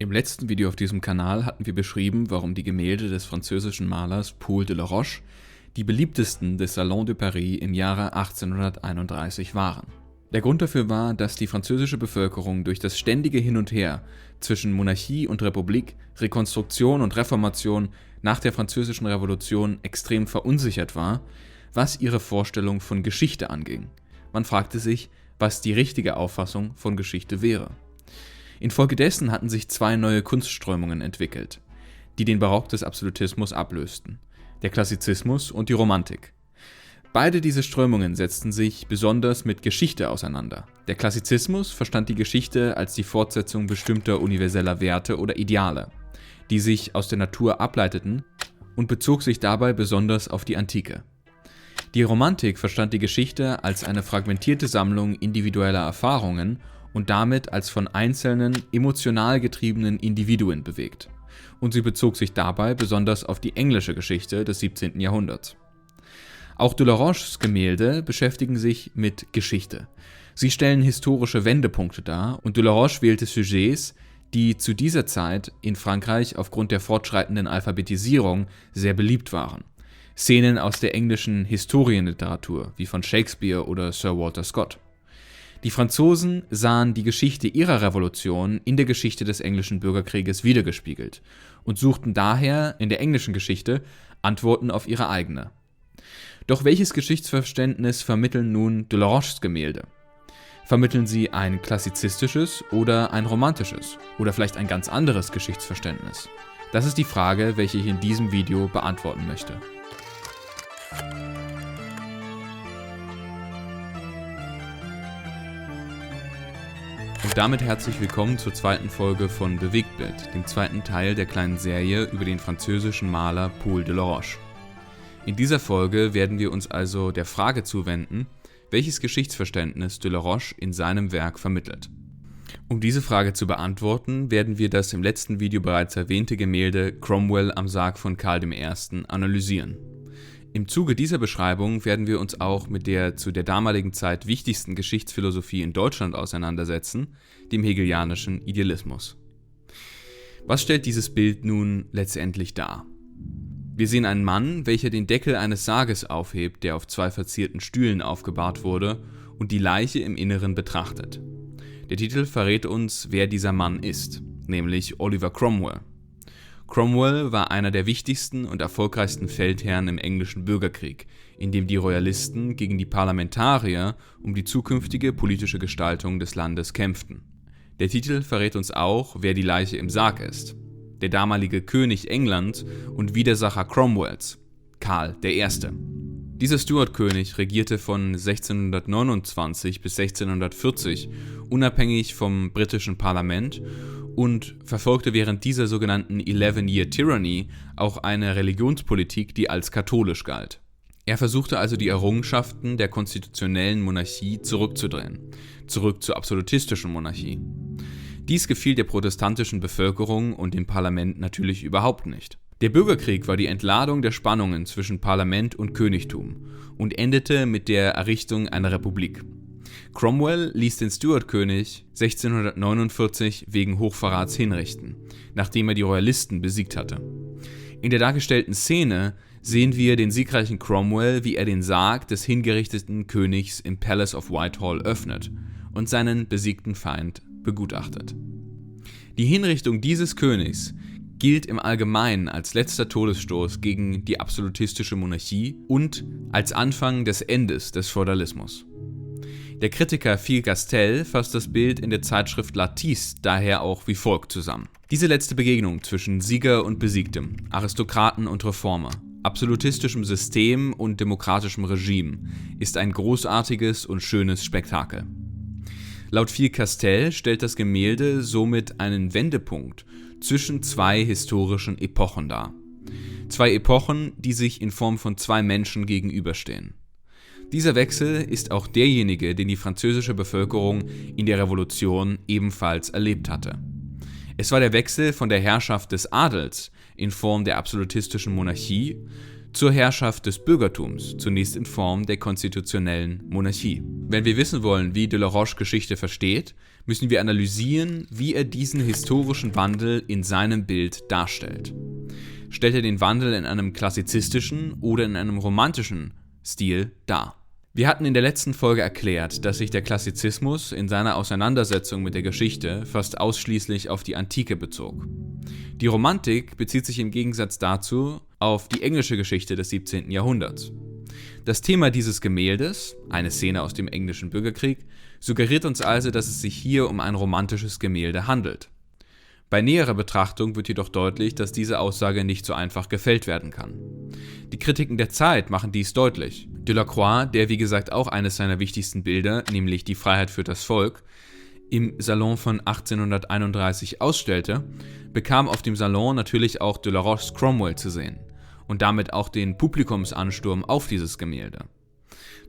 Im letzten Video auf diesem Kanal hatten wir beschrieben, warum die Gemälde des französischen Malers Paul Delaroche die beliebtesten des Salon de Paris im Jahre 1831 waren. Der Grund dafür war, dass die französische Bevölkerung durch das ständige Hin und Her zwischen Monarchie und Republik, Rekonstruktion und Reformation nach der Französischen Revolution extrem verunsichert war, was ihre Vorstellung von Geschichte anging. Man fragte sich, was die richtige Auffassung von Geschichte wäre. Infolgedessen hatten sich zwei neue Kunstströmungen entwickelt, die den Barock des Absolutismus ablösten: der Klassizismus und die Romantik. Beide diese Strömungen setzten sich besonders mit Geschichte auseinander. Der Klassizismus verstand die Geschichte als die Fortsetzung bestimmter universeller Werte oder Ideale, die sich aus der Natur ableiteten, und bezog sich dabei besonders auf die Antike. Die Romantik verstand die Geschichte als eine fragmentierte Sammlung individueller Erfahrungen und damit als von einzelnen, emotional getriebenen Individuen bewegt. Und sie bezog sich dabei besonders auf die englische Geschichte des 17. Jahrhunderts. Auch Delaroches Gemälde beschäftigen sich mit Geschichte. Sie stellen historische Wendepunkte dar und Delaroche wählte Sujets, die zu dieser Zeit in Frankreich aufgrund der fortschreitenden Alphabetisierung sehr beliebt waren. Szenen aus der englischen Historienliteratur, wie von Shakespeare oder Sir Walter Scott. Die Franzosen sahen die Geschichte ihrer Revolution in der Geschichte des englischen Bürgerkrieges widergespiegelt und suchten daher in der englischen Geschichte Antworten auf ihre eigene. Doch welches Geschichtsverständnis vermitteln nun Delaroches Gemälde? Vermitteln sie ein klassizistisches oder ein romantisches oder vielleicht ein ganz anderes Geschichtsverständnis? Das ist die Frage, welche ich in diesem Video beantworten möchte. Und damit herzlich willkommen zur zweiten Folge von Bewegtbild, dem zweiten Teil der kleinen Serie über den französischen Maler Paul Delaroche. In dieser Folge werden wir uns also der Frage zuwenden, welches Geschichtsverständnis Delaroche in seinem Werk vermittelt. Um diese Frage zu beantworten, werden wir das im letzten Video bereits erwähnte Gemälde Cromwell am Sarg von Karl I. analysieren. Im Zuge dieser Beschreibung werden wir uns auch mit der zu der damaligen Zeit wichtigsten Geschichtsphilosophie in Deutschland auseinandersetzen, dem hegelianischen Idealismus. Was stellt dieses Bild nun letztendlich dar? Wir sehen einen Mann, welcher den Deckel eines Sarges aufhebt, der auf zwei verzierten Stühlen aufgebahrt wurde, und die Leiche im Inneren betrachtet. Der Titel verrät uns, wer dieser Mann ist, nämlich Oliver Cromwell. Cromwell war einer der wichtigsten und erfolgreichsten Feldherren im englischen Bürgerkrieg, in dem die Royalisten gegen die Parlamentarier um die zukünftige politische Gestaltung des Landes kämpften. Der Titel verrät uns auch, wer die Leiche im Sarg ist: der damalige König Englands und Widersacher Cromwells, Karl I. Dieser Stuart-König regierte von 1629 bis 1640 unabhängig vom britischen Parlament und verfolgte während dieser sogenannten 11-Year Tyranny auch eine Religionspolitik, die als katholisch galt. Er versuchte also die Errungenschaften der konstitutionellen Monarchie zurückzudrehen, zurück zur absolutistischen Monarchie. Dies gefiel der protestantischen Bevölkerung und dem Parlament natürlich überhaupt nicht. Der Bürgerkrieg war die Entladung der Spannungen zwischen Parlament und Königtum und endete mit der Errichtung einer Republik. Cromwell ließ den Stuart-König 1649 wegen Hochverrats hinrichten, nachdem er die Royalisten besiegt hatte. In der dargestellten Szene sehen wir den siegreichen Cromwell, wie er den Sarg des hingerichteten Königs im Palace of Whitehall öffnet und seinen besiegten Feind begutachtet. Die Hinrichtung dieses Königs gilt im Allgemeinen als letzter Todesstoß gegen die absolutistische Monarchie und als Anfang des Endes des Feudalismus. Der Kritiker Phil Castell fasst das Bild in der Zeitschrift L'Artiste daher auch wie folgt zusammen: Diese letzte Begegnung zwischen Sieger und Besiegtem, Aristokraten und Reformer, absolutistischem System und demokratischem Regime ist ein großartiges und schönes Spektakel. Laut Phil Castell stellt das Gemälde somit einen Wendepunkt zwischen zwei historischen Epochen dar. Zwei Epochen, die sich in Form von zwei Menschen gegenüberstehen. Dieser Wechsel ist auch derjenige, den die französische Bevölkerung in der Revolution ebenfalls erlebt hatte. Es war der Wechsel von der Herrschaft des Adels in Form der absolutistischen Monarchie zur Herrschaft des Bürgertums, zunächst in Form der konstitutionellen Monarchie. Wenn wir wissen wollen, wie Delaroche Geschichte versteht, müssen wir analysieren, wie er diesen historischen Wandel in seinem Bild darstellt. Stellt er den Wandel in einem klassizistischen oder in einem romantischen Stil dar? Wir hatten in der letzten Folge erklärt, dass sich der Klassizismus in seiner Auseinandersetzung mit der Geschichte fast ausschließlich auf die Antike bezog. Die Romantik bezieht sich im Gegensatz dazu auf die englische Geschichte des 17. Jahrhunderts. Das Thema dieses Gemäldes, eine Szene aus dem englischen Bürgerkrieg, suggeriert uns also, dass es sich hier um ein romantisches Gemälde handelt. Bei näherer Betrachtung wird jedoch deutlich, dass diese Aussage nicht so einfach gefällt werden kann. Die Kritiken der Zeit machen dies deutlich. Delacroix, der wie gesagt auch eines seiner wichtigsten Bilder, nämlich die Freiheit für das Volk, im Salon von 1831 ausstellte, bekam auf dem Salon natürlich auch Delaroches Cromwell zu sehen und damit auch den Publikumsansturm auf dieses Gemälde.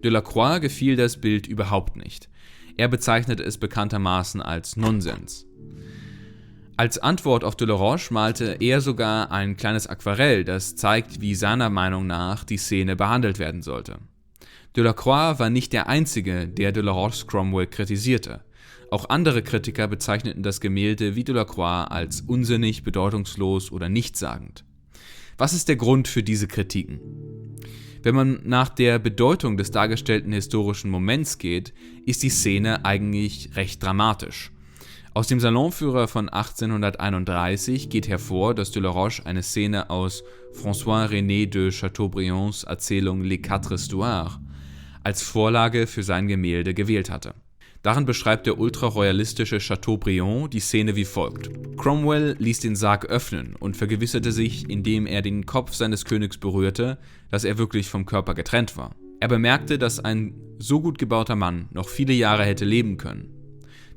Delacroix gefiel das Bild überhaupt nicht. Er bezeichnete es bekanntermaßen als Nonsens. Als Antwort auf Delaroche malte er sogar ein kleines Aquarell, das zeigt, wie seiner Meinung nach die Szene behandelt werden sollte. Delacroix war nicht der Einzige, der Delaroches Cromwell kritisierte. Auch andere Kritiker bezeichneten das Gemälde wie Delacroix als unsinnig, bedeutungslos oder nichtssagend. Was ist der Grund für diese Kritiken? Wenn man nach der Bedeutung des dargestellten historischen Moments geht, ist die Szene eigentlich recht dramatisch. Aus dem Salonführer von 1831 geht hervor, dass Delaroche eine Szene aus François-René de Chateaubriands Erzählung Les Quatre Histoires als Vorlage für sein Gemälde gewählt hatte. Darin beschreibt der ultraroyalistische Chateaubriand die Szene wie folgt. Cromwell ließ den Sarg öffnen und vergewisserte sich, indem er den Kopf seines Königs berührte, dass er wirklich vom Körper getrennt war. Er bemerkte, dass ein so gut gebauter Mann noch viele Jahre hätte leben können.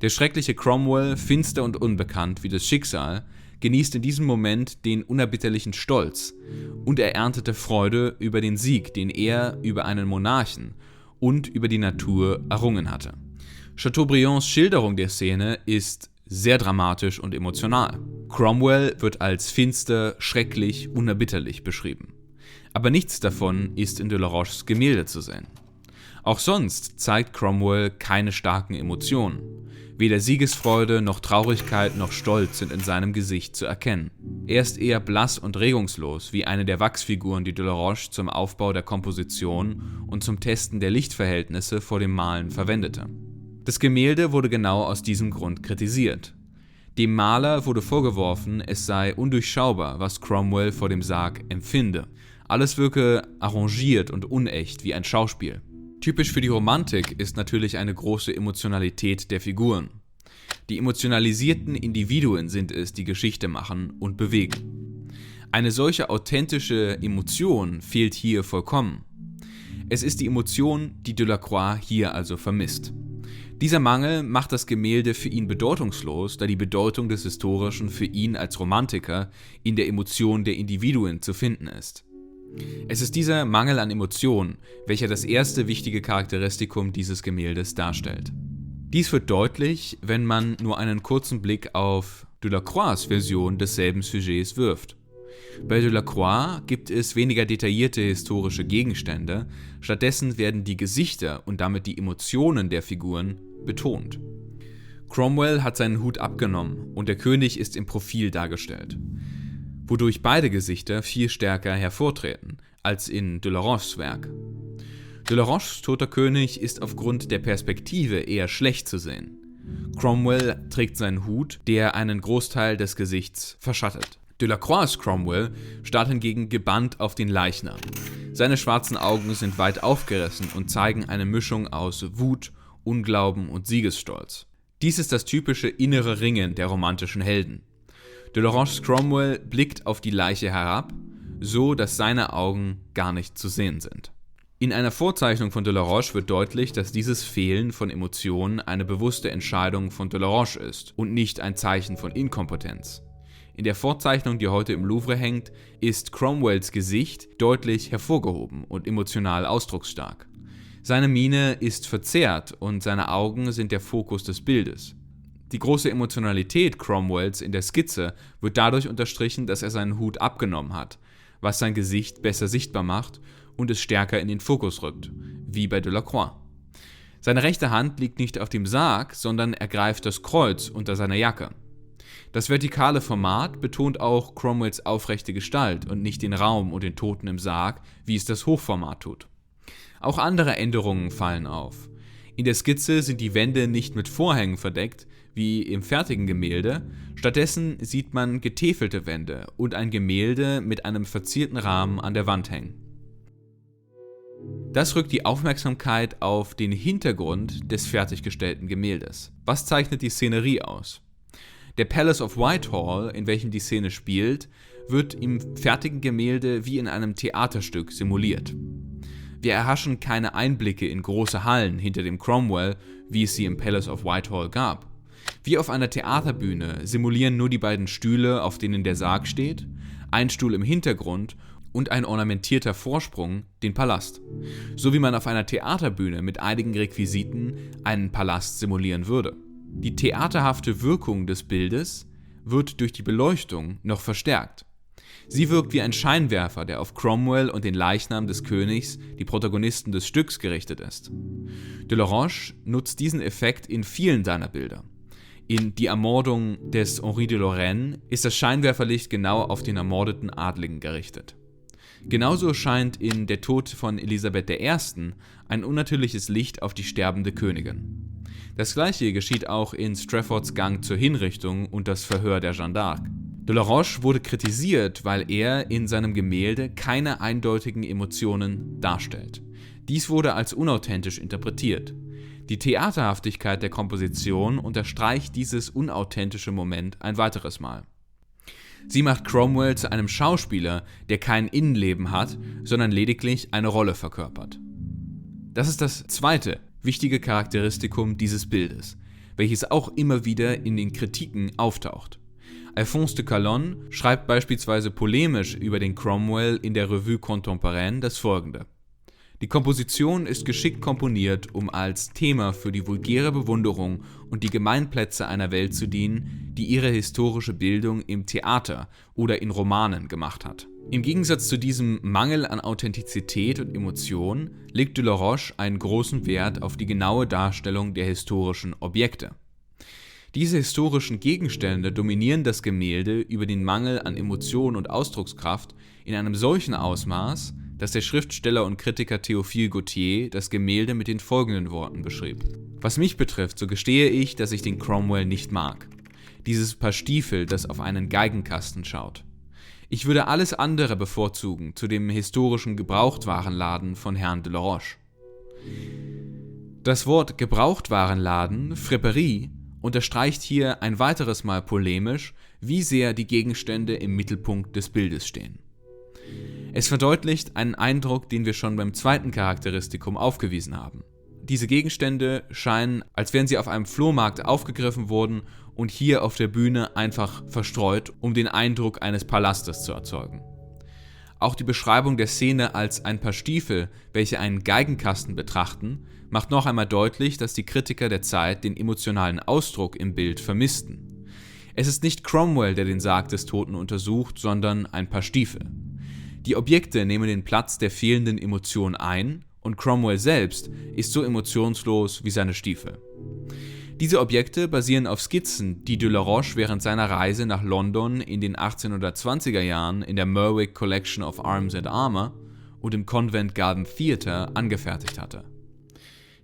Der schreckliche Cromwell, finster und unbekannt wie das Schicksal, genießt in diesem Moment den unerbitterlichen Stolz und er erntete Freude über den Sieg, den er über einen Monarchen und über die Natur errungen hatte. Chateaubriands Schilderung der Szene ist sehr dramatisch und emotional. Cromwell wird als finster, schrecklich, unerbitterlich beschrieben. Aber nichts davon ist in Delaroches Gemälde zu sehen. Auch sonst zeigt Cromwell keine starken Emotionen. Weder Siegesfreude noch Traurigkeit noch Stolz sind in seinem Gesicht zu erkennen. Er ist eher blass und regungslos, wie eine der Wachsfiguren, die Delaroche zum Aufbau der Komposition und zum Testen der Lichtverhältnisse vor dem Malen verwendete. Das Gemälde wurde genau aus diesem Grund kritisiert. Dem Maler wurde vorgeworfen, es sei undurchschaubar, was Cromwell vor dem Sarg empfinde. Alles wirke arrangiert und unecht wie ein Schauspiel. Typisch für die Romantik ist natürlich eine große Emotionalität der Figuren. Die emotionalisierten Individuen sind es, die Geschichte machen und bewegen. Eine solche authentische Emotion fehlt hier vollkommen. Es ist die Emotion, die Delacroix hier also vermisst. Dieser Mangel macht das Gemälde für ihn bedeutungslos, da die Bedeutung des Historischen für ihn als Romantiker in der Emotion der Individuen zu finden ist. Es ist dieser Mangel an Emotionen, welcher das erste wichtige Charakteristikum dieses Gemäldes darstellt. Dies wird deutlich, wenn man nur einen kurzen Blick auf Delacroix' Version desselben Sujets wirft. Bei Delacroix gibt es weniger detaillierte historische Gegenstände, stattdessen werden die Gesichter und damit die Emotionen der Figuren betont. Cromwell hat seinen Hut abgenommen und der König ist im Profil dargestellt, wodurch beide Gesichter viel stärker hervortreten als in Delaroches Werk. Delaroches Toter König ist aufgrund der Perspektive eher schlecht zu sehen. Cromwell trägt seinen Hut, der einen Großteil des Gesichts verschattet. Delacroix' Cromwell starrt hingegen gebannt auf den Leichnam. Seine schwarzen Augen sind weit aufgerissen und zeigen eine Mischung aus Wut, Unglauben und Siegesstolz. Dies ist das typische innere Ringen der romantischen Helden. Delaroches Cromwell blickt auf die Leiche herab, so dass seine Augen gar nicht zu sehen sind. In einer Vorzeichnung von Delaroche wird deutlich, dass dieses Fehlen von Emotionen eine bewusste Entscheidung von Delaroche ist und nicht ein Zeichen von Inkompetenz. In der Vorzeichnung, die heute im Louvre hängt, ist Cromwells Gesicht deutlich hervorgehoben und emotional ausdrucksstark. Seine Miene ist verzerrt und seine Augen sind der Fokus des Bildes. Die große Emotionalität Cromwells in der Skizze wird dadurch unterstrichen, dass er seinen Hut abgenommen hat, was sein Gesicht besser sichtbar macht und es stärker in den Fokus rückt, wie bei Delacroix. Seine rechte Hand liegt nicht auf dem Sarg, sondern er greift das Kreuz unter seiner Jacke. Das vertikale Format betont auch Cromwells aufrechte Gestalt und nicht den Raum und den Toten im Sarg, wie es das Hochformat tut. Auch andere Änderungen fallen auf. In der Skizze sind die Wände nicht mit Vorhängen verdeckt, wie im fertigen Gemälde, stattdessen sieht man getäfelte Wände und ein Gemälde mit einem verzierten Rahmen an der Wand hängen. Das rückt die Aufmerksamkeit auf den Hintergrund des fertiggestellten Gemäldes. Was zeichnet die Szenerie aus? Der Palace of Whitehall, in welchem die Szene spielt, wird im fertigen Gemälde wie in einem Theaterstück simuliert. Wir erhaschen keine Einblicke in große Hallen hinter dem Cromwell, wie es sie im Palace of Whitehall gab. Wie auf einer Theaterbühne simulieren nur die beiden Stühle, auf denen der Sarg steht, ein Stuhl im Hintergrund und ein ornamentierter Vorsprung den Palast. So wie man auf einer Theaterbühne mit einigen Requisiten einen Palast simulieren würde. Die theaterhafte Wirkung des Bildes wird durch die Beleuchtung noch verstärkt. Sie wirkt wie ein Scheinwerfer, der auf Cromwell und den Leichnam des Königs, die Protagonisten des Stücks, gerichtet ist. Delaroche nutzt diesen Effekt in vielen seiner Bilder. In Die Ermordung des Henri de Lorraine ist das Scheinwerferlicht genau auf den ermordeten Adligen gerichtet. Genauso scheint in Der Tod von Elisabeth I. ein unnatürliches Licht auf die sterbende Königin. Das gleiche geschieht auch in Straffords Gang zur Hinrichtung und das Verhör der Jeanne d'Arc. Delaroche wurde kritisiert, weil er in seinem Gemälde keine eindeutigen Emotionen darstellt. Dies wurde als unauthentisch interpretiert. Die Theaterhaftigkeit der Komposition unterstreicht dieses unauthentische Moment ein weiteres Mal. Sie macht Cromwell zu einem Schauspieler, der kein Innenleben hat, sondern lediglich eine Rolle verkörpert. Das ist das zweite wichtige Charakteristikum dieses Bildes, welches auch immer wieder in den Kritiken auftaucht. Alphonse de Calonne schreibt beispielsweise polemisch über den Cromwell in der Revue Contemporaine das folgende: Die Komposition ist geschickt komponiert, um als Thema für die vulgäre Bewunderung und die Gemeinplätze einer Welt zu dienen, die ihre historische Bildung im Theater oder in Romanen gemacht hat. Im Gegensatz zu diesem Mangel an Authentizität und Emotion legt Delaroche einen großen Wert auf die genaue Darstellung der historischen Objekte. Diese historischen Gegenstände dominieren das Gemälde über den Mangel an Emotion und Ausdruckskraft in einem solchen Ausmaß, dass der Schriftsteller und Kritiker Théophile Gautier das Gemälde mit den folgenden Worten beschrieb: Was mich betrifft, so gestehe ich, dass ich den Cromwell nicht mag. Dieses Paar Stiefel, das auf einen Geigenkasten schaut. Ich würde alles andere bevorzugen zu dem historischen Gebrauchtwarenladen von Herrn Delaroche. Das Wort Gebrauchtwarenladen, Friperie, unterstreicht hier ein weiteres Mal polemisch, wie sehr die Gegenstände im Mittelpunkt des Bildes stehen. Es verdeutlicht einen Eindruck, den wir schon beim zweiten Charakteristikum aufgewiesen haben. Diese Gegenstände scheinen, als wären sie auf einem Flohmarkt aufgegriffen worden und hier auf der Bühne einfach verstreut, um den Eindruck eines Palastes zu erzeugen. Auch die Beschreibung der Szene als ein Paar Stiefel, welche einen Geigenkasten betrachten, macht noch einmal deutlich, dass die Kritiker der Zeit den emotionalen Ausdruck im Bild vermissten. Es ist nicht Cromwell, der den Sarg des Toten untersucht, sondern ein Paar Stiefel. Die Objekte nehmen den Platz der fehlenden Emotion ein und Cromwell selbst ist so emotionslos wie seine Stiefel. Diese Objekte basieren auf Skizzen, die Delaroche während seiner Reise nach London in den 1820er Jahren in der Merwick Collection of Arms and Armour und im Covent Garden Theatre angefertigt hatte.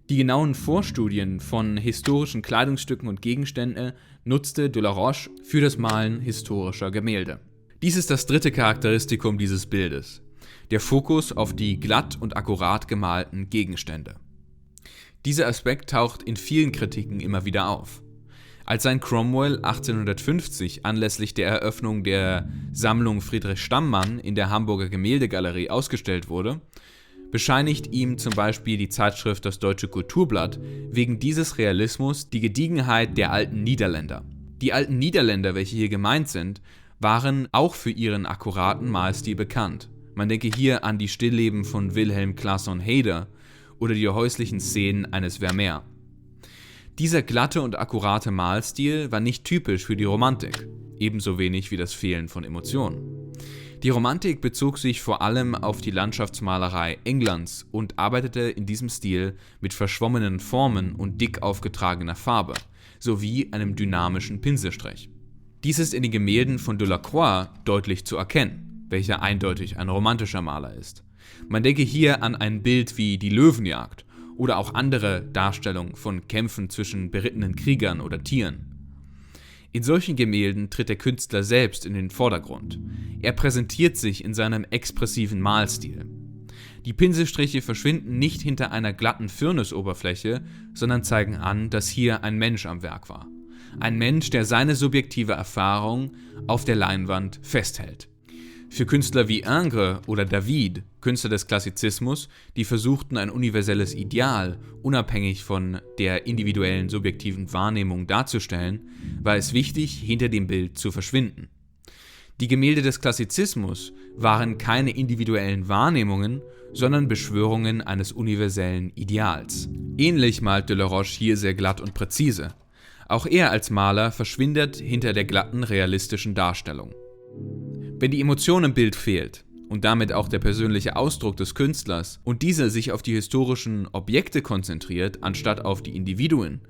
Die genauen Vorstudien von historischen Kleidungsstücken und Gegenständen nutzte Delaroche für das Malen historischer Gemälde. Dies ist das dritte Charakteristikum dieses Bildes: der Fokus auf die glatt und akkurat gemalten Gegenstände. Dieser Aspekt taucht in vielen Kritiken immer wieder auf. Als sein Cromwell 1850 anlässlich der Eröffnung der Sammlung Friedrich Stammmann in der Hamburger Gemäldegalerie ausgestellt wurde, bescheinigt ihm zum Beispiel die Zeitschrift Das Deutsche Kulturblatt wegen dieses Realismus die Gediegenheit der alten Niederländer. Die alten Niederländer, welche hier gemeint sind, waren auch für ihren akkuraten Malstil bekannt. Man denke hier an die Stillleben von Wilhelm Classon Heder oder die häuslichen Szenen eines Vermeer. Dieser glatte und akkurate Malstil war nicht typisch für die Romantik, ebenso wenig wie das Fehlen von Emotionen. Die Romantik bezog sich vor allem auf die Landschaftsmalerei Englands und arbeitete in diesem Stil mit verschwommenen Formen und dick aufgetragener Farbe, sowie einem dynamischen Pinselstrich. Dies ist in den Gemälden von Delacroix deutlich zu erkennen, welcher eindeutig ein romantischer Maler ist. Man denke hier an ein Bild wie die Löwenjagd oder auch andere Darstellungen von Kämpfen zwischen berittenen Kriegern oder Tieren. In solchen Gemälden tritt der Künstler selbst in den Vordergrund. Er präsentiert sich in seinem expressiven Malstil. Die Pinselstriche verschwinden nicht hinter einer glatten Firnisoberfläche, sondern zeigen an, dass hier ein Mensch am Werk war. Ein Mensch, der seine subjektive Erfahrung auf der Leinwand festhält. Für Künstler wie Ingres oder David, Künstler des Klassizismus, die versuchten, ein universelles Ideal, unabhängig von der individuellen subjektiven Wahrnehmung darzustellen, war es wichtig, hinter dem Bild zu verschwinden. Die Gemälde des Klassizismus waren keine individuellen Wahrnehmungen, sondern Beschwörungen eines universellen Ideals. Ähnlich malt Delaroche hier sehr glatt und präzise. Auch er als Maler verschwindet hinter der glatten, realistischen Darstellung. Wenn die Emotion im Bild fehlt und damit auch der persönliche Ausdruck des Künstlers und dieser sich auf die historischen Objekte konzentriert, anstatt auf die Individuen,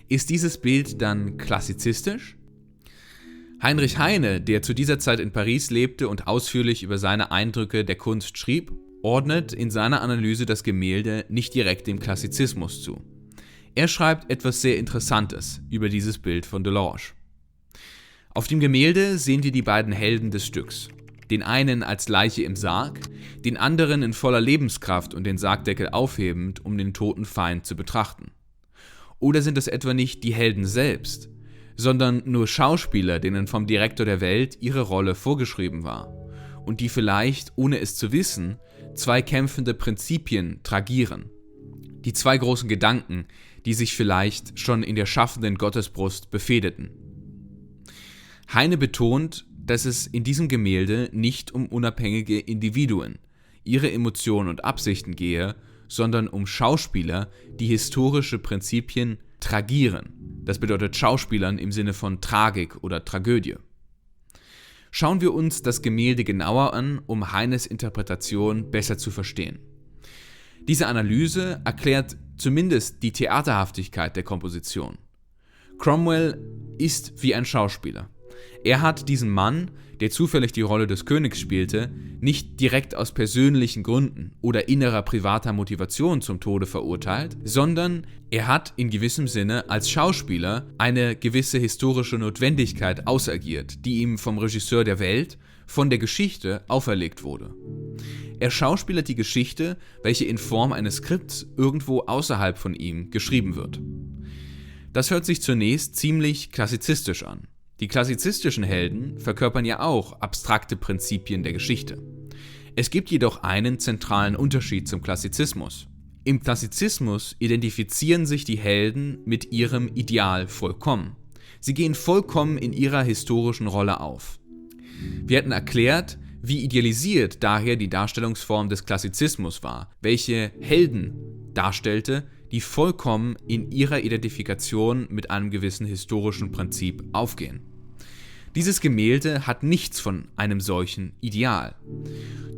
ist dieses Bild dann klassizistisch? Heinrich Heine, der zu dieser Zeit in Paris lebte und ausführlich über seine Eindrücke der Kunst schrieb, ordnet in seiner Analyse das Gemälde nicht direkt dem Klassizismus zu. Er schreibt etwas sehr Interessantes über dieses Bild von Delaroche. Auf dem Gemälde sehen wir die beiden Helden des Stücks. Den einen als Leiche im Sarg, den anderen in voller Lebenskraft und den Sargdeckel aufhebend, um den toten Feind zu betrachten. Oder sind es etwa nicht die Helden selbst, sondern nur Schauspieler, denen vom Direktor der Welt ihre Rolle vorgeschrieben war und die vielleicht, ohne es zu wissen, zwei kämpfende Prinzipien tragieren. Die zwei großen Gedanken, die sich vielleicht schon in der schaffenden Gottesbrust befehdeten. Heine betont, dass es in diesem Gemälde nicht um unabhängige Individuen, ihre Emotionen und Absichten gehe, sondern um Schauspieler, die historische Prinzipien tragieren. Das bedeutet Schauspielern im Sinne von Tragik oder Tragödie. Schauen wir uns das Gemälde genauer an, um Heines Interpretation besser zu verstehen. Diese Analyse erklärt zumindest die Theaterhaftigkeit der Komposition. Cromwell ist wie ein Schauspieler. Er hat diesen Mann, der zufällig die Rolle des Königs spielte, nicht direkt aus persönlichen Gründen oder innerer privater Motivation zum Tode verurteilt, sondern er hat in gewissem Sinne als Schauspieler eine gewisse historische Notwendigkeit ausagiert, die ihm vom Regisseur der Welt, von der Geschichte auferlegt wurde. Er schauspielert die Geschichte, welche in Form eines Skripts irgendwo außerhalb von ihm geschrieben wird. Das hört sich zunächst ziemlich klassizistisch an. Die klassizistischen Helden verkörpern ja auch abstrakte Prinzipien der Geschichte. Es gibt jedoch einen zentralen Unterschied zum Klassizismus. Im Klassizismus identifizieren sich die Helden mit ihrem Ideal vollkommen. Sie gehen vollkommen in ihrer historischen Rolle auf. Wir hatten erklärt, wie idealisiert daher die Darstellungsform des Klassizismus war, welche Helden darstellte, die vollkommen in ihrer Identifikation mit einem gewissen historischen Prinzip aufgehen. Dieses Gemälde hat nichts von einem solchen Ideal.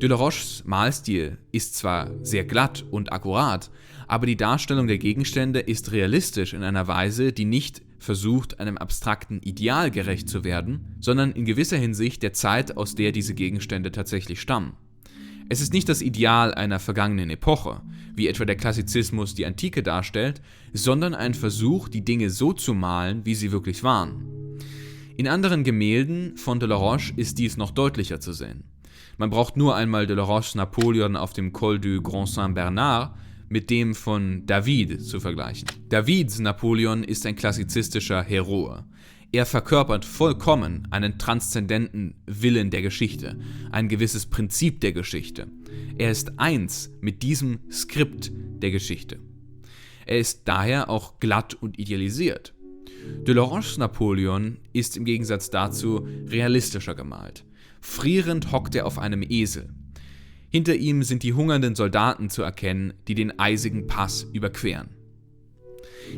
Delaroches Malstil ist zwar sehr glatt und akkurat, aber die Darstellung der Gegenstände ist realistisch in einer Weise, die nicht versucht, einem abstrakten Ideal gerecht zu werden, sondern in gewisser Hinsicht der Zeit, aus der diese Gegenstände tatsächlich stammen. Es ist nicht das Ideal einer vergangenen Epoche, wie etwa der Klassizismus die Antike darstellt, sondern ein Versuch, die Dinge so zu malen, wie sie wirklich waren. In anderen Gemälden von Delaroche ist dies noch deutlicher zu sehen. Man braucht nur einmal Delaroches Napoleon auf dem Col du Grand Saint-Bernard mit dem von David zu vergleichen. Davids Napoleon ist ein klassizistischer Heroe. Er verkörpert vollkommen einen transzendenten Willen der Geschichte, ein gewisses Prinzip der Geschichte. Er ist eins mit diesem Skript der Geschichte. Er ist daher auch glatt und idealisiert. Delaroches Napoleon ist im Gegensatz dazu realistischer gemalt. Frierend hockt er auf einem Esel. Hinter ihm sind die hungernden Soldaten zu erkennen, die den eisigen Pass überqueren.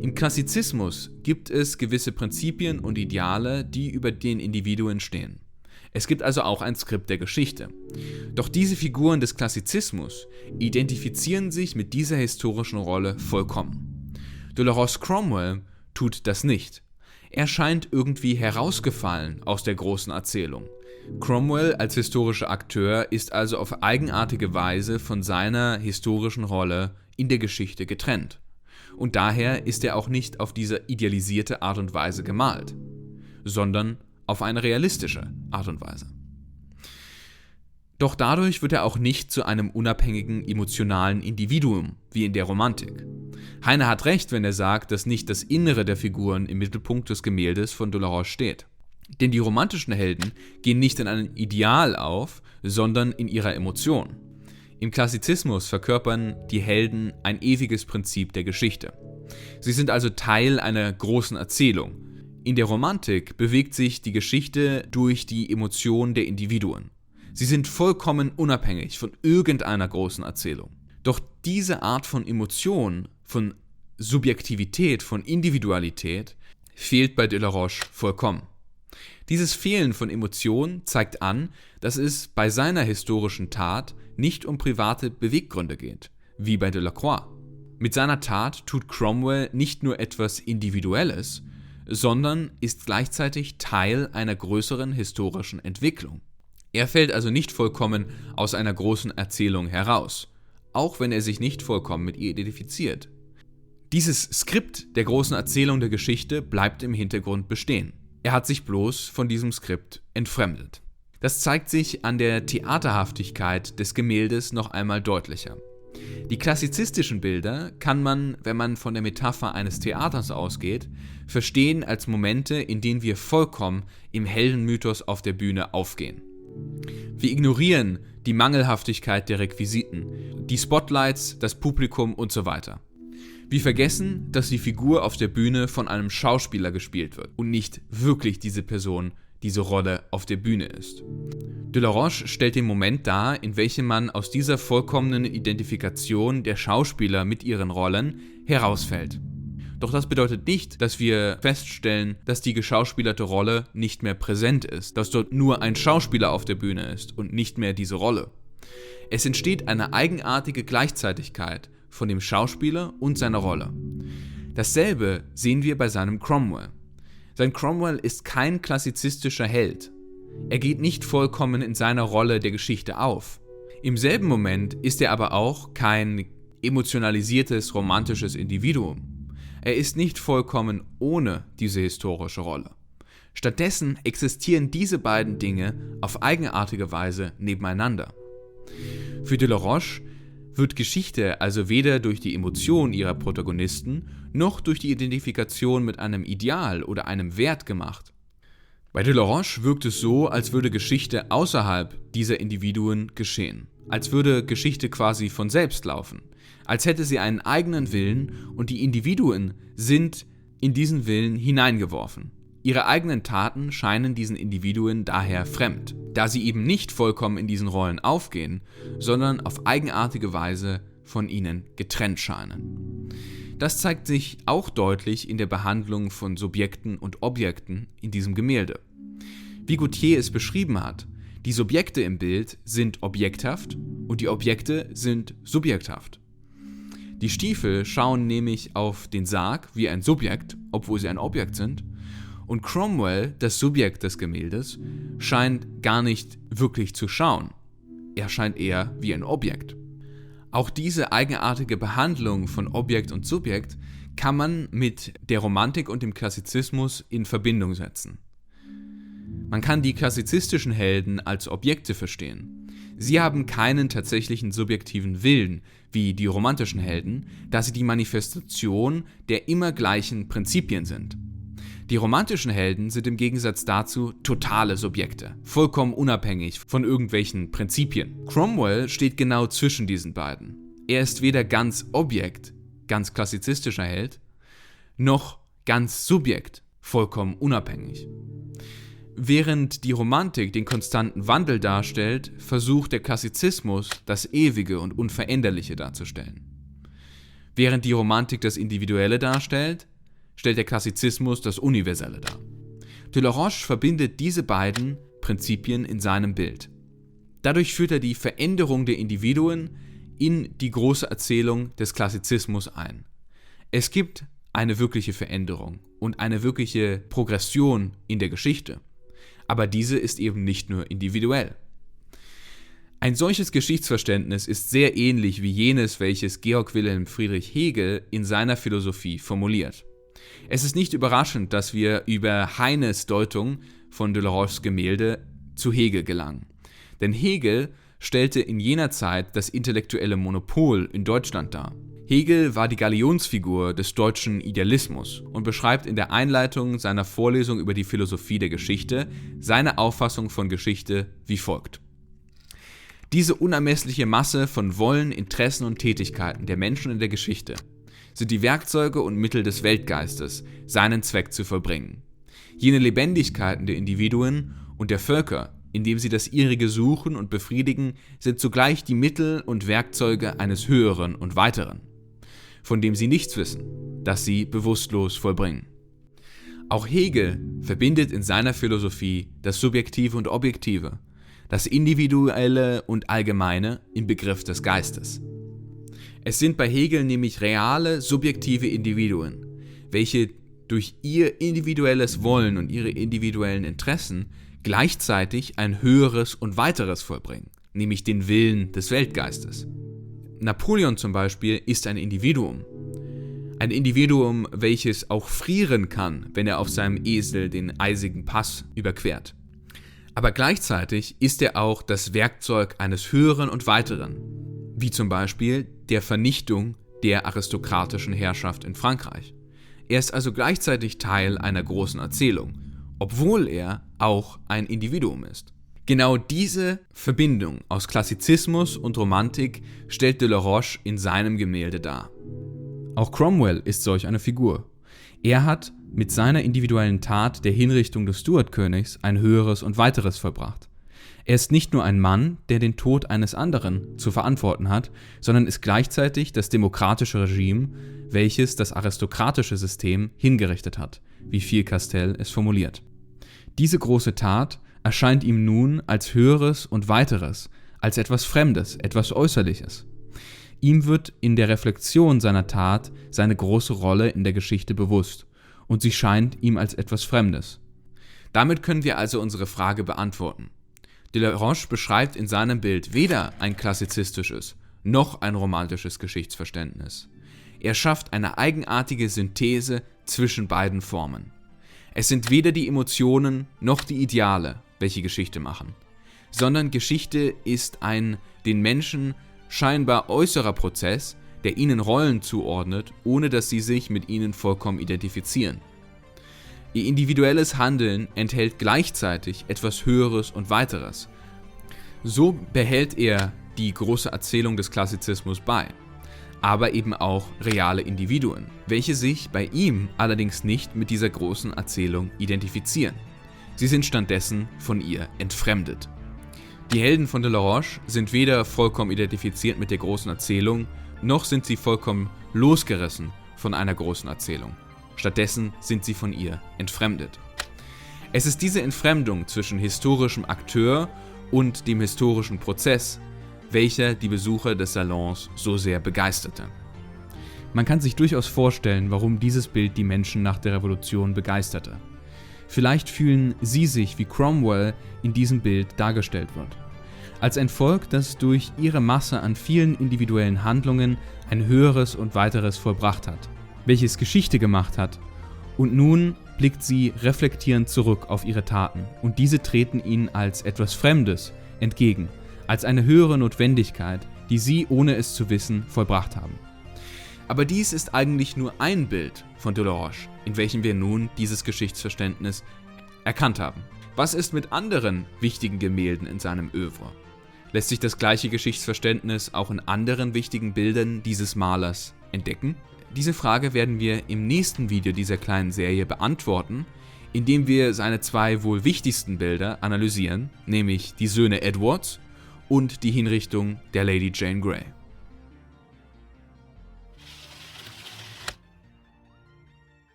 Im Klassizismus gibt es gewisse Prinzipien und Ideale, die über den Individuen stehen. Es gibt also auch ein Skript der Geschichte. Doch diese Figuren des Klassizismus identifizieren sich mit dieser historischen Rolle vollkommen. Dolorous Cromwell tut das nicht. Er scheint irgendwie herausgefallen aus der großen Erzählung. Cromwell als historischer Akteur ist also auf eigenartige Weise von seiner historischen Rolle in der Geschichte getrennt. Und daher ist er auch nicht auf diese idealisierte Art und Weise gemalt, sondern auf eine realistische Art und Weise. Doch dadurch wird er auch nicht zu einem unabhängigen, emotionalen Individuum, wie in der Romantik. Heine hat recht, wenn er sagt, dass nicht das Innere der Figuren im Mittelpunkt des Gemäldes von Delaroche steht. Denn die romantischen Helden gehen nicht in einem Ideal auf, sondern in ihrer Emotion. Im Klassizismus verkörpern die Helden ein ewiges Prinzip der Geschichte. Sie sind also Teil einer großen Erzählung. In der Romantik bewegt sich die Geschichte durch die Emotionen der Individuen. Sie sind vollkommen unabhängig von irgendeiner großen Erzählung. Doch diese Art von Emotion, von Subjektivität, von Individualität fehlt bei Delaroche vollkommen. Dieses Fehlen von Emotionen zeigt an, dass es bei seiner historischen Tat nicht um private Beweggründe geht, wie bei Delacroix. Mit seiner Tat tut Cromwell nicht nur etwas Individuelles, sondern ist gleichzeitig Teil einer größeren historischen Entwicklung. Er fällt also nicht vollkommen aus einer großen Erzählung heraus, auch wenn er sich nicht vollkommen mit ihr identifiziert. Dieses Skript der großen Erzählung der Geschichte bleibt im Hintergrund bestehen. Er hat sich bloß von diesem Skript entfremdet. Das zeigt sich an der Theaterhaftigkeit des Gemäldes noch einmal deutlicher. Die klassizistischen Bilder kann man, wenn man von der Metapher eines Theaters ausgeht, verstehen als Momente, in denen wir vollkommen im Heldenmythos auf der Bühne aufgehen. Wir ignorieren die Mangelhaftigkeit der Requisiten, die Spotlights, das Publikum und so weiter. Wir vergessen, dass die Figur auf der Bühne von einem Schauspieler gespielt wird und nicht wirklich diese Person, diese Rolle auf der Bühne ist. Delaroche stellt den Moment dar, in welchem man aus dieser vollkommenen Identifikation der Schauspieler mit ihren Rollen herausfällt. Doch das bedeutet nicht, dass wir feststellen, dass die geschauspielerte Rolle nicht mehr präsent ist, dass dort nur ein Schauspieler auf der Bühne ist und nicht mehr diese Rolle. Es entsteht eine eigenartige Gleichzeitigkeit von dem Schauspieler und seiner Rolle. Dasselbe sehen wir bei seinem Cromwell. Sein Cromwell ist kein klassizistischer Held. Er geht nicht vollkommen in seiner Rolle der Geschichte auf. Im selben Moment ist er aber auch kein emotionalisiertes, romantisches Individuum. Er ist nicht vollkommen ohne diese historische Rolle. Stattdessen existieren diese beiden Dinge auf eigenartige Weise nebeneinander. Für Delaroche wird Geschichte also weder durch die Emotionen ihrer Protagonisten noch durch die Identifikation mit einem Ideal oder einem Wert gemacht. Bei Delaroche wirkt es so, als würde Geschichte außerhalb dieser Individuen geschehen, als würde Geschichte quasi von selbst laufen, als hätte sie einen eigenen Willen und die Individuen sind in diesen Willen hineingeworfen. Ihre eigenen Taten scheinen diesen Individuen daher fremd, da sie eben nicht vollkommen in diesen Rollen aufgehen, sondern auf eigenartige Weise von ihnen getrennt scheinen. Das zeigt sich auch deutlich in der Behandlung von Subjekten und Objekten in diesem Gemälde. Wie Gautier es beschrieben hat, die Subjekte im Bild sind objekthaft und die Objekte sind subjekthaft. Die Stiefel schauen nämlich auf den Sarg wie ein Subjekt, obwohl sie ein Objekt sind, und Cromwell, das Subjekt des Gemäldes, scheint gar nicht wirklich zu schauen. Er scheint eher wie ein Objekt. Auch diese eigenartige Behandlung von Objekt und Subjekt kann man mit der Romantik und dem Klassizismus in Verbindung setzen. Man kann die klassizistischen Helden als Objekte verstehen. Sie haben keinen tatsächlichen subjektiven Willen, wie die romantischen Helden, da sie die Manifestation der immer gleichen Prinzipien sind. Die romantischen Helden sind im Gegensatz dazu totale Subjekte, vollkommen unabhängig von irgendwelchen Prinzipien. Cromwell steht genau zwischen diesen beiden. Er ist weder ganz Objekt, ganz klassizistischer Held, noch ganz Subjekt, vollkommen unabhängig. Während die Romantik den konstanten Wandel darstellt, versucht der Klassizismus, das Ewige und Unveränderliche darzustellen. Während die Romantik das Individuelle darstellt, stellt der Klassizismus das Universelle dar. Delaroche verbindet diese beiden Prinzipien in seinem Bild. Dadurch führt er die Veränderung der Individuen in die große Erzählung des Klassizismus ein. Es gibt eine wirkliche Veränderung und eine wirkliche Progression in der Geschichte, aber diese ist eben nicht nur individuell. Ein solches Geschichtsverständnis ist sehr ähnlich wie jenes, welches Georg Wilhelm Friedrich Hegel in seiner Philosophie formuliert. Es ist nicht überraschend, dass wir über Heines Deutung von de la Roches Gemälde zu Hegel gelangen. Denn Hegel stellte in jener Zeit das intellektuelle Monopol in Deutschland dar. Hegel war die Galionsfigur des deutschen Idealismus und beschreibt in der Einleitung seiner Vorlesung über die Philosophie der Geschichte seine Auffassung von Geschichte wie folgt. Diese unermessliche Masse von Wollen, Interessen und Tätigkeiten der Menschen in der Geschichte sind die Werkzeuge und Mittel des Weltgeistes, seinen Zweck zu vollbringen. Jene Lebendigkeiten der Individuen und der Völker, indem sie das ihrige suchen und befriedigen, sind zugleich die Mittel und Werkzeuge eines Höheren und Weiteren, von dem sie nichts wissen, das sie bewusstlos vollbringen. Auch Hegel verbindet in seiner Philosophie das Subjektive und Objektive, das Individuelle und Allgemeine im Begriff des Geistes. Es sind bei Hegel nämlich reale, subjektive Individuen, welche durch ihr individuelles Wollen und ihre individuellen Interessen gleichzeitig ein Höheres und Weiteres vollbringen, nämlich den Willen des Weltgeistes. Napoleon zum Beispiel ist ein Individuum, welches auch frieren kann, wenn er auf seinem Esel den eisigen Pass überquert. Aber gleichzeitig ist er auch das Werkzeug eines Höheren und Weiteren, wie zum Beispiel der Vernichtung der aristokratischen Herrschaft in Frankreich. Er ist also gleichzeitig Teil einer großen Erzählung, obwohl er auch ein Individuum ist. Genau diese Verbindung aus Klassizismus und Romantik stellt de la Roche in seinem Gemälde dar. Auch Cromwell ist solch eine Figur. Er hat mit seiner individuellen Tat der Hinrichtung des Stuartkönigs ein Höheres und Weiteres vollbracht. Er ist nicht nur ein Mann, der den Tod eines anderen zu verantworten hat, sondern ist gleichzeitig das demokratische Regime, welches das aristokratische System hingerichtet hat, wie Viel-Castell es formuliert. Diese große Tat erscheint ihm nun als Höheres und Weiteres, als etwas Fremdes, etwas Äußerliches. Ihm wird in der Reflexion seiner Tat seine große Rolle in der Geschichte bewusst, und sie scheint ihm als etwas Fremdes. Damit können wir also unsere Frage beantworten. De la Roche beschreibt in seinem Bild weder ein klassizistisches noch ein romantisches Geschichtsverständnis. Er schafft eine eigenartige Synthese zwischen beiden Formen. Es sind weder die Emotionen noch die Ideale, welche Geschichte machen, sondern Geschichte ist ein den Menschen scheinbar äußerer Prozess, der ihnen Rollen zuordnet, ohne dass sie sich mit ihnen vollkommen identifizieren. Ihr individuelles Handeln enthält gleichzeitig etwas Höheres und Weiteres. So behält er die große Erzählung des Klassizismus bei, aber eben auch reale Individuen, welche sich bei ihm allerdings nicht mit dieser großen Erzählung identifizieren. Sie sind stattdessen von ihr entfremdet. Die Helden von de la Roche sind weder vollkommen identifiziert mit der großen Erzählung, noch sind sie vollkommen losgerissen von einer großen Erzählung. Stattdessen sind sie von ihr entfremdet. Es ist diese Entfremdung zwischen historischem Akteur und dem historischen Prozess, welcher die Besucher des Salons so sehr begeisterte. Man kann sich durchaus vorstellen, warum dieses Bild die Menschen nach der Revolution begeisterte. Vielleicht fühlen sie sich wie Cromwell in diesem Bild dargestellt wird. Als ein Volk, das durch ihre Masse an vielen individuellen Handlungen ein Höheres und Weiteres vollbracht hat, welches Geschichte gemacht hat, und nun blickt sie reflektierend zurück auf ihre Taten, und diese treten ihnen als etwas Fremdes entgegen, als eine höhere Notwendigkeit, die sie, ohne es zu wissen, vollbracht haben. Aber dies ist eigentlich nur ein Bild von de la Roche, in welchem wir nun dieses Geschichtsverständnis erkannt haben. Was ist mit anderen wichtigen Gemälden in seinem Œuvre? Lässt sich das gleiche Geschichtsverständnis auch in anderen wichtigen Bildern dieses Malers entdecken? Diese Frage werden wir im nächsten Video dieser kleinen Serie beantworten, indem wir seine zwei wohl wichtigsten Bilder analysieren, nämlich die Söhne Edwards und die Hinrichtung der Lady Jane Grey.